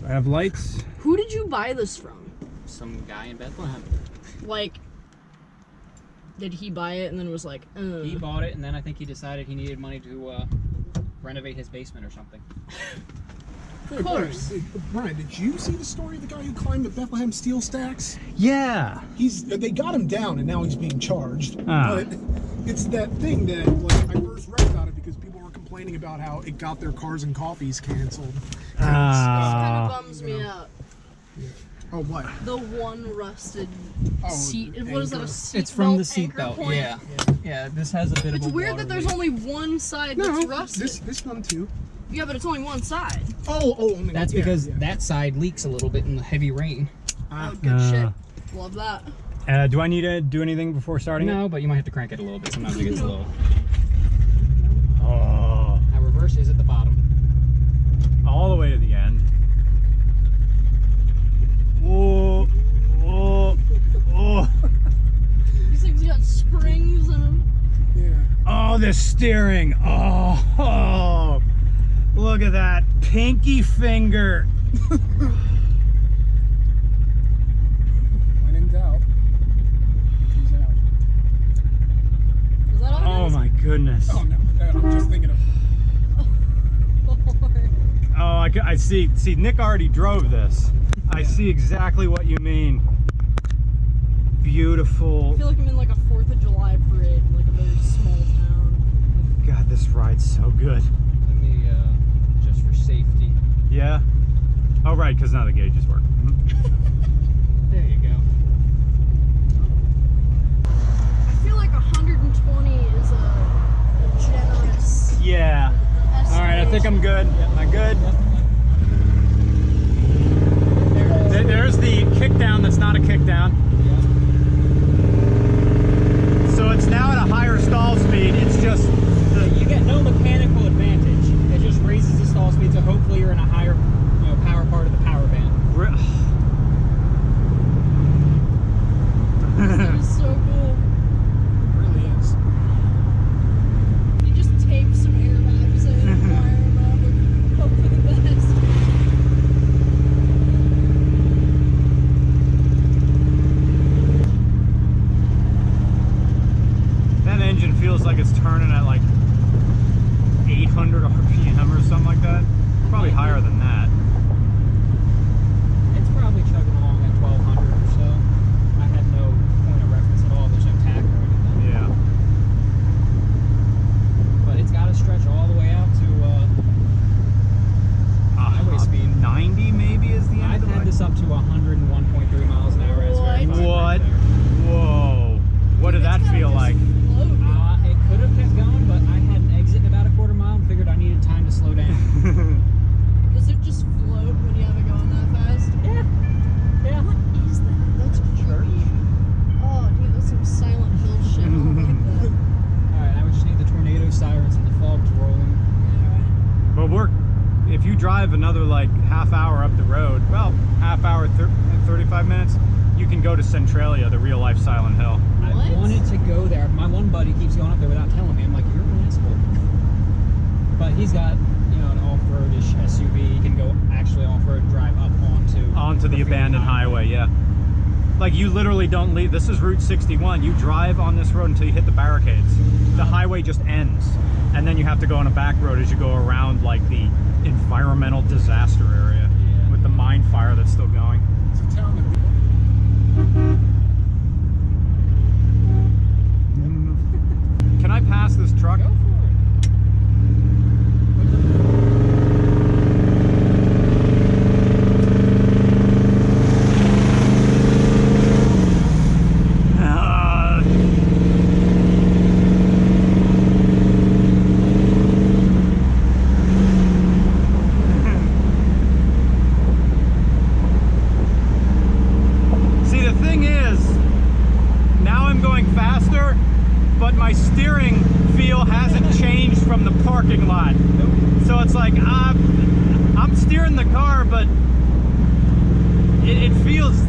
I have lights. Who did you buy this from? Some guy in Bethlehem. Like, did he buy it and then was like, He bought it, and then I think he decided he needed money to renovate his basement or something. Of course. Brian, did you see the story of the guy who climbed the Bethlehem steel stacks? Yeah. They got him down, and now he's being charged. Ah. But it's that thing that, like, I first read about it because people were complaining about how it got their cars and coffees canceled. This kind of bums me out. Yeah. Oh, what? The one rusted seat. What is that, a seat It's from the anchor seatbelt. point? Yeah. This has a bit It's of a weird that there's only one side that's rusted. This one too. Yeah, but it's only one side. Only That's because that side leaks a little bit in the heavy rain. Oh, good shit. Love that. Do I need to do anything before starting it? No, but you might have to crank it a little bit. Sometimes it gets low. Oh. Now reverse is at the bottom. All the way to the end. Whoa. Oh. Oh. These things got springs in them. Yeah. Oh, the steering. Oh. Look at that. Pinky finger. When in doubt, he's out. Is that all? Oh my goodness. Oh no, I'm just thinking of. Oh, I see. See, Nick already drove this. I see exactly what you mean. Beautiful. I feel like I'm in like a 4th of July parade, like a very small town. God, this ride's so good. Let me, just for safety. Yeah? Oh, right, because now the gauges work. There you go. I feel like 120 is a generous Yeah. All right, I think I'm good. Am I good? There's the kickdown that's not a kickdown. So it's now at a higher stall speed. It's just... You get no mechanical advantage. It just raises the stall speed, so hopefully you're in a higher, power part of the power band. That is so cool. It really is. You just tape some airbags and wire them up and hope for the best. That engine feels like it's turning at like 800 RPM or something like that. Probably higher than that. It's probably chugging along at 1200 or so. I had no point of reference at all. There's no tach or anything. Yeah. But it's got to stretch all the way out to highway speed. 90 maybe is the end I've of the had this up to 101.3 miles an hour as very fast What? right there. Whoa. What did that feel like? It could have kept going, but I had an exit in about a quarter mile and figured I needed time to slow down. Does it just float when you have it going that fast? Yeah. What is that? That's creepy. Oh, dude, that's some Silent Hill shit. I don't like that. Alright, now we just need the tornado sirens and the fog's rolling. But if you drive another like half hour up the road, well, half hour, 35 minutes, you can go to Centralia, the real life Silent Hill. I wanted to go there. My one buddy keeps going up there without telling me. I'm like, you're an asshole. But he's got, an off-roadish SUV. He can go actually off-road and drive up onto the abandoned highway, yeah. Like you literally don't leave. This is Route 61. You drive on this road until you hit the barricades. The highway just ends. And then you have to go on a back road as you go around like the environmental disaster area with the mine fire that's still going. It's a town that Can I pass this truck? Go for it. See, the thing is, now I'm going faster, but my steering feel hasn't changed from the parking lot. So it's like, I'm steering the car, but it feels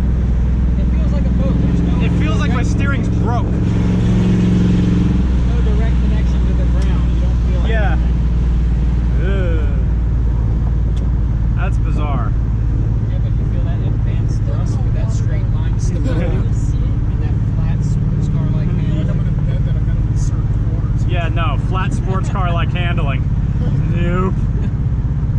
like a boat. It feels like my steering's broke. No direct connection to the ground. You don't feel like Yeah. Ugh. That's bizarre. car like handling. Nope.